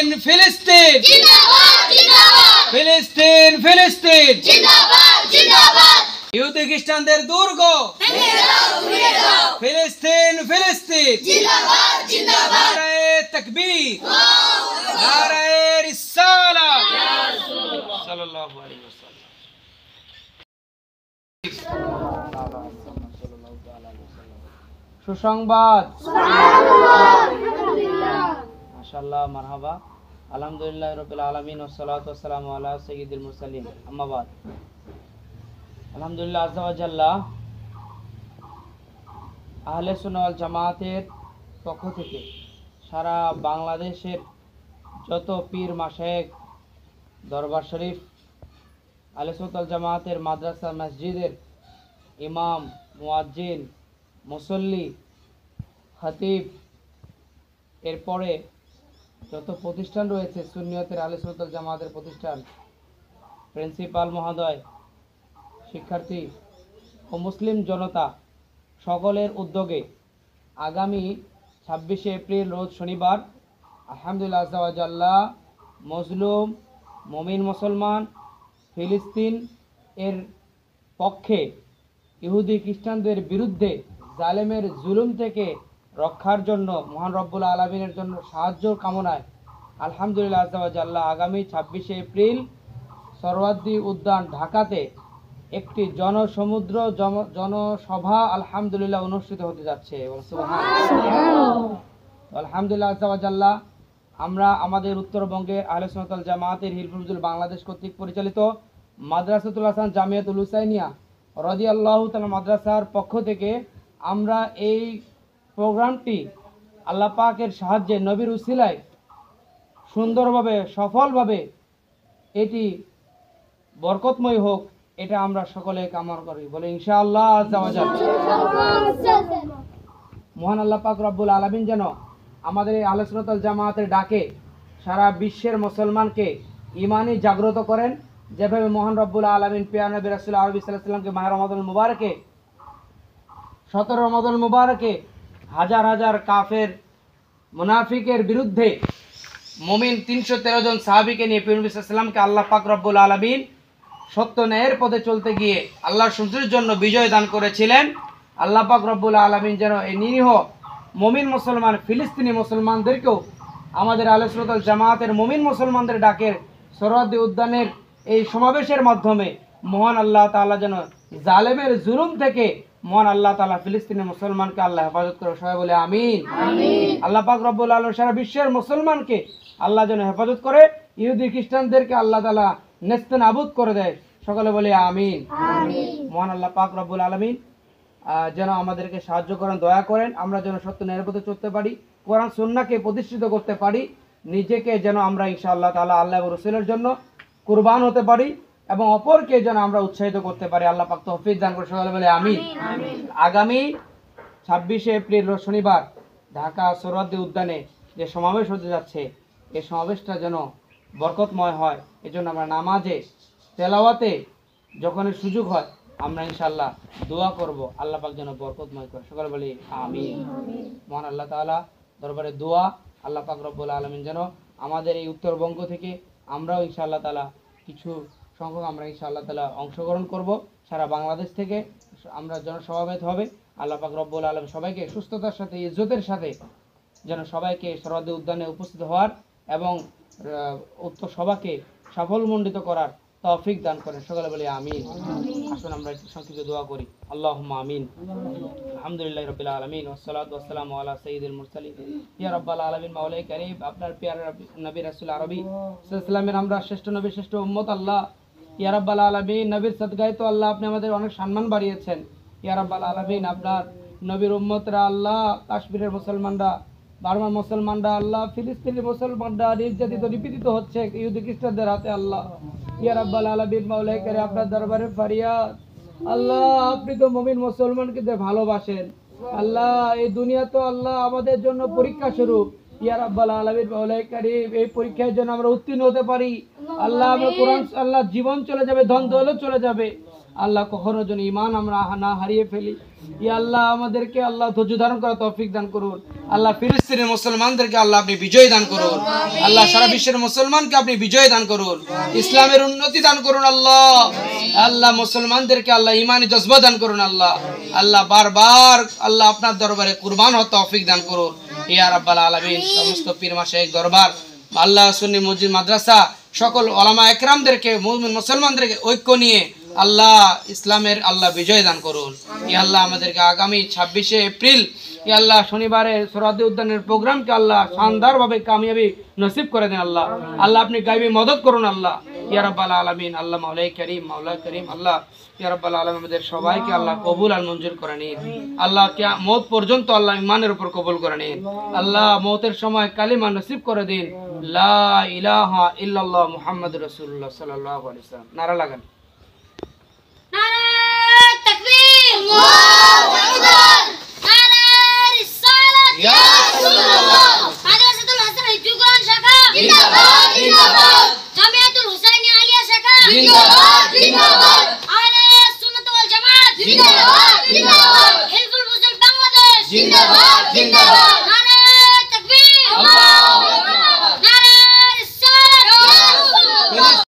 ফিলিস্তিন ফিলিস্তিন জিন্দাবাদ জিন্দাবাদ ফিলিস্তিন ফিলিস্তিন জিন্দাবাদ জিন্দাবাদ ইহুদি খ্রিস্টানদের দুর্গ ভেঙে দাও ভেঙে দাও ফিলিস্তিন ফিলিস্তিন জিন্দাবাদ জিন্দাবাদ নারায়ে তাকবীর নারায়ে রিসালাত সাল্লাল্লাহু আলাইহি ওয়াসাল্লাম। সুসংবাদ মাশাআল্লাহ মারহাবা আলহামদুলিল্লাহ রাব্বিল আলামিন ওয়াসসালাতু ওয়াসসালামু আলা সাইয়্যিদিল মুরসালিন আম্মা বাদ। আলহামদুলিল্লাহ আযজা ওয়া জাল্লা আহলে সুন্নাহ ওয়াল জামাতের পক্ষ থেকে সারা বাংলাদেশের যত পীর মাশায়েখ দরবার শরীফ আহলে সুন্নাহ ওয়াল জামাতের মাদ্রাসা মসজিদের ইমাম মুয়াজ্জিন মুসল্লি খতিব এরপরে যত প্রতিষ্ঠান রয়েছে সুন্নিয়তের আহলে সুন্নাত ওয়াল জামাতের প্রতিষ্ঠান প্রিন্সিপাল মহোদয় শিক্ষার্থী ও মুসলিম জনতা সকলের উদ্যোগে আগামী 26শে এপ্রিল রোজ শনিবার আলহামদুলিল্লাহ আযজা ওয়া জাল্লা মজলুম মুমিন মুসলমান ফিলিস্তিন এর পক্ষে ইহুদি খ্রিস্টানদের বিরুদ্ধে জালেমের জুলুম থেকে রক্ষার জন্য মহান রব্বুল আলামিনের জন্য সাহায্য কামনায় আলহামদুলিল্লাহ আযজা ওয়া জাল্লা আগামী 26শে এপ্রিল সরওয়ার্দী উদ্যান ঢাকাতে একটি জনসমুদ্র জনসভা আলহামদুলিল্লাহ অনুষ্ঠিত হতে যাচ্ছে। আলহামদুলিল্লাহ আযজা ওয়া জাল্লা আমরা আমাদের উত্তরবঙ্গের আহলে সুন্নাত ওয়াল জামাতের হিলফুল বাংলাদেশ কর্তৃক পরিচালিত মাদ্রাসাতুল হাসান জামিয়াতুল হুসাইনিয়া রাদিয়াল্লাহু তাআলা মাদ্রাসার পক্ষ থেকে আমরা এই প্রোগ্রামটি আল্লাহ পাকের সাহায্যে নবীর উসিলায় সুন্দরভাবে সফলভাবে এটি বরকতময় হোক এটা আমরা সকলে কামনা করি বলে ইনশাআল্লাহ আযজা ওয়া জাল্লা। মহান আল্লাহ পাক রব্বুল আলামিন যেন আমাদের এই আহলে সুন্নাত ওয়াল জামাতের ডাকে সারা বিশ্বের মুসলমানকে ঈমানি জাগ্রত করেন। যেভাবে মহান রব্বুল আলামিন প্রিয় নবী রাসূল আরবি সাল্লাল্লাহু আলাইহি ওয়াসাল্লামকে মাহে রমাদানুল মুবারকে 17 রমাদানুল মুবারকে হাজার হাজার কাফের মুনাফিকের বিরুদ্ধে মুমিন 313 জন সাহাবীকে নিয়ে প্রিয় নবী সাল্লাল্লাহু আলাইহি ওয়াসাল্লামকে আল্লাহ পাক রব্বুল আলামিন সত্য ন্যায়ের পথে চলতে গিয়ে আল্লাহর সন্তুষ্টির জন্য বিজয় দান করেছিলেন। আল্লাহ পাক রব্বুল আলামিন যেন এই নিরীহ মুমিন মুসলমান ফিলিস্তিনি মুসলমানদেরকেও আমাদের আহলে সুন্নাত ওয়াল জামাতের মুমিন মুসলমানদের ডাকের সরওয়ার্দী উদ্যানের এই সমাবেশের মাধ্যমে মহান আল্লাহ তাআলা যেন জালেমের জুলুম থেকে মহান আল্লাহ তাআলা ফিলিস্তিনি মুসলমানকে আল্লাহ হেফাজত করে সবাই বলে আমিন। আল্লাহ পাক রব্বুল আলামিন সারা বিশ্বের মুসলমানকে আল্লাহ যেন হেফাজত করে ইহুদি খ্রিস্টানদেরকে আল্লাহ তাআলা নেস্তেনাবুদ করে দেয় সকলে বলে আমিন। মহান আল্লাহ পাক রব্বুল আলামিন যেন আমাদেরকে সাহায্য করেন দয়া করেন আমরা যেন সত্য ন্যায়ের পথে চলতে পারি কোরআন সুন্নাহকে প্রতিষ্ঠিত করতে পারি নিজেকে যেন আমরা ইনশাআল্লাহ তাআলা আল্লাহ এবং রাসূলের জন্য কুরবান হতে পারি এবং অপরকে যেন আমরা উৎসাহিত করতে পারি আল্লাহ পাক তৌফিক দান করে সকলে বলে আমিন। আগামী 26শে এপ্রিল রোজ শনিবার ঢাকা সরওয়ার্দী উদ্যানে যে সমাবেশ হতে যাচ্ছে এই সমাবেশটা যেন বরকতময় হয় এজন্য আমরা নামাজে তেলাওয়াতে যখন সুযোগ হয় আমরা ইনশাআল্লাহ দোয়া করব আল্লাহ পাক যেন বরকতময় করে সকলে বলি আমিন। মহান আল্লাহ তাআলা দরবারে দোয়া আল্লাহ পাক রব্বুল আলামিন যেন আমাদের এই উত্তরবঙ্গ থেকে আমরাও ইনশাআল্লাহ তাআলা কিছু সংখ্যক আমরা ইনশাআল্লাহ তাআলা অংশগ্রহণ করব সারা বাংলাদেশ থেকে আমরা জনসমাবেত হবে আল্লাহ পাক রব্বুল আলামিন সবাইকে সুস্থতার সাথে ইজ্জতের সাথে যেন সবাইকে সরওয়ার্দী উদ্যানে উপস্থিত হওয়ার এবং উক্ত সভাকে সাফল্যমণ্ডিত করার তৌফিক দান করেন সকলে বলে আমিন। আসুন আমরা একটু সংক্ষিপ্ত দোয়া করি আল্লাহুম্মা আমিন। আলহামদুলিল্লাহি রাব্বিল আলামিন ওয়াসসালাতু ওয়াসসালামু আলা সাইয়্যিদিল মুরসালিন ইয়া রাব্বাল আলামিন মাওলাই কারীম আপনার প্রিয় নবী রাসূল আরবি সাল্লাল্লাহু আলাইহি ওয়াসাল্লামের আমরা শ্রেষ্ঠ নবী শ্রেষ্ঠ উম্মত আল্লাহ ইয়া রাব্বাল আলামিন নবীর সাদকায় তো আল্লাহ আপনি আমাদের অনেক সম্মান বাড়িয়েছেন ইয়া রাব্বাল আলামিন আপনার নবীর উম্মতরা আল্লাহ কাশ্মীরের মুসলমানরা বার্মার মুসলমানরা আল্লাহ ফিলিস্তিনি মুসলমানরা নির্যাতিত নিপীড়িত হচ্ছে ইহুদি খ্রিস্টানদের হাতে আল্লাহ ইয়া রাব্বাল আলামিন মাওলাই কারীম আপনার দরবারে ফরিয়াদ আল্লাহ আপনি তো মুমিন মুসলমানকে ভালোবাসেন আল্লাহ এই দুনিয়া তো আল্লাহ আমাদের জন্য পরীক্ষা স্বরূপ ইয়া রাব্বাল আলামিন মাওলাই কারীম এই পরীক্ষার জন্য আমরা উত্তীর্ণ হতে পারি আল্লাহ আমরা কোরআন আল্লাহ জীবন চলে যাবে ধন দৌলত চলে যাবে আল্লাহ কখনো যেন ঈমান আমরা না হারিয়ে ফেলি। ইয়া আল্লাহ আমাদেরকে আল্লাহ ধৈর্য ধারণ করার তৌফিক দান করুন। আল্লাহ ফিলিস্তিনের মুসলমানদেরকে আল্লাহ আপনি বিজয় দান করুন। আল্লাহ সারা বিশ্বের মুসলমানকে আপনি বিজয় দান করুন, ইসলামের উন্নতি দান করুন। আল্লাহ আল্লাহ মুসলমানদেরকে আল্লাহ ঈমানি জজবা দান করুন। আল্লাহ আল্লাহ বারবার আল্লাহ আপনার দরবারে কুরবান হওয়ার তৌফিক দান করুন ইয়া রাব্বাল আলামিন। সমস্ত পীর মাশায়েখ দরবার আল্লাহ সুন্নি মসজিদ মাদ্রাসা সকল ওলামা একরামদেরকে মুমিন মুসলমানদেরকে ঐক্য নিয়ে আল্লাহ ইসলামের আল্লাহ বিজয় দান করুন। ইয়া আল্লাহ আমাদেরকে আগামী 26শে এপ্রিল ইয়া আল্লাহ শনিবারে সোহরাওয়ার্দী উদ্যানের প্রোগ্রামকে আল্লাহ শানদারভাবে কামিয়াবি নসিব করে দেন। আল্লাহ আল্লাহ আপনি গায়বী মদত করুন। আল্লাহ ইয়া রাব্বাল আলামিন। আল্লাহ মাওলাই করিম আল্লাহ ইয়া রাব্বাল আলামিন আমাদের সবাইকে আল্লাহ কবুল আর মঞ্জুর করে নিন। আল্লাহ কিয়ামত পর্যন্ত আল্লাহ ঈমানের উপর কবুল করে নিন। আল্লাহ মওতের সময় কালিমা নসিব করে দিন, লা ইলাহা ইল্লাল্লাহ মুহাম্মাদুর রাসূলুল্লাহ সাল্লাল্লাহু আলাইহি ওয়াসাল্লাম। নারা লাগান। নারায়ে তাকবীর, আল্লাহু আকবার, নারায়ে রিসালাত, ইয়া রাসূলুল্লাহ। মাদ্রাসাতুল হাসান হিজুল কোরআন শাখা জিন্দাবাদ জিন্দাবাদ, জামিয়াতুল হুসাইনি আলিয়া শাখা জিন্দাবাদ।